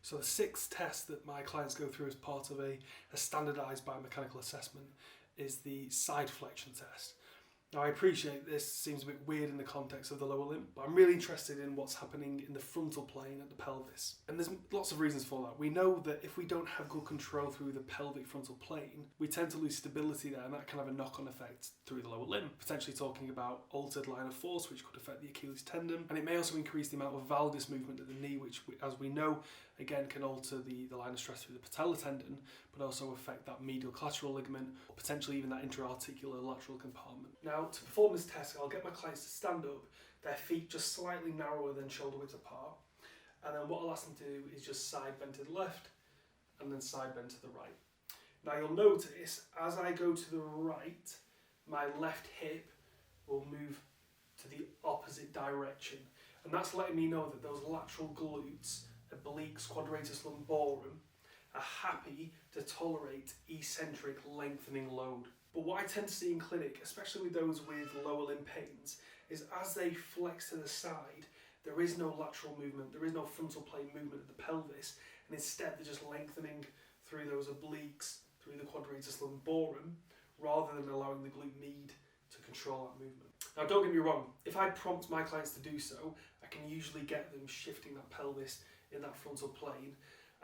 So the sixth test that my clients go through as part of a standardised biomechanical assessment is the side flexion test. Now I appreciate this seems a bit weird in the context of the lower limb, but I'm really interested in what's happening in the frontal plane at the pelvis. And there's lots of reasons for that. We know that if we don't have good control through the pelvic frontal plane, we tend to lose stability there, and that can have a knock-on effect through the lower limb, potentially talking about altered line of force, which could affect the Achilles tendon. And it may also increase the amount of valgus movement at the knee, which, as we know, again can alter the line of stress through the patellar tendon, but also affect that medial collateral ligament, or potentially even that interarticular lateral compartment. Now, to perform this test, I'll get my clients to stand up, their feet just slightly narrower than shoulder width apart, and then what I'll ask them to do is just side bend to the left, and then side bend to the right. Now you'll notice, as I go to the right, my left hip will move to the opposite direction, and that's letting me know that those lateral glutes, obliques, quadratus lumborum, are happy to tolerate eccentric lengthening load. But what I tend to see in clinic, especially with those with lower limb pains, is as they flex to the side, there is no lateral movement, there is no frontal plane movement of the pelvis, and instead they're just lengthening through those obliques, through the quadratus lumborum, rather than allowing the glute med to control that movement. Now don't get me wrong, if I prompt my clients to do so, I can usually get them shifting that pelvis in that frontal plane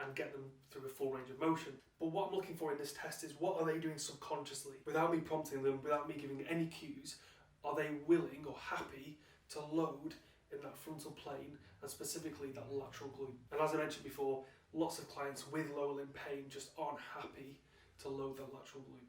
and get them through a full range of motion. But what I'm looking for in this test is, what are they doing subconsciously? Without me prompting them, without me giving any cues, are they willing or happy to load in that frontal plane, and specifically that lateral glute? And as I mentioned before, lots of clients with lower limb pain just aren't happy to load that lateral glute.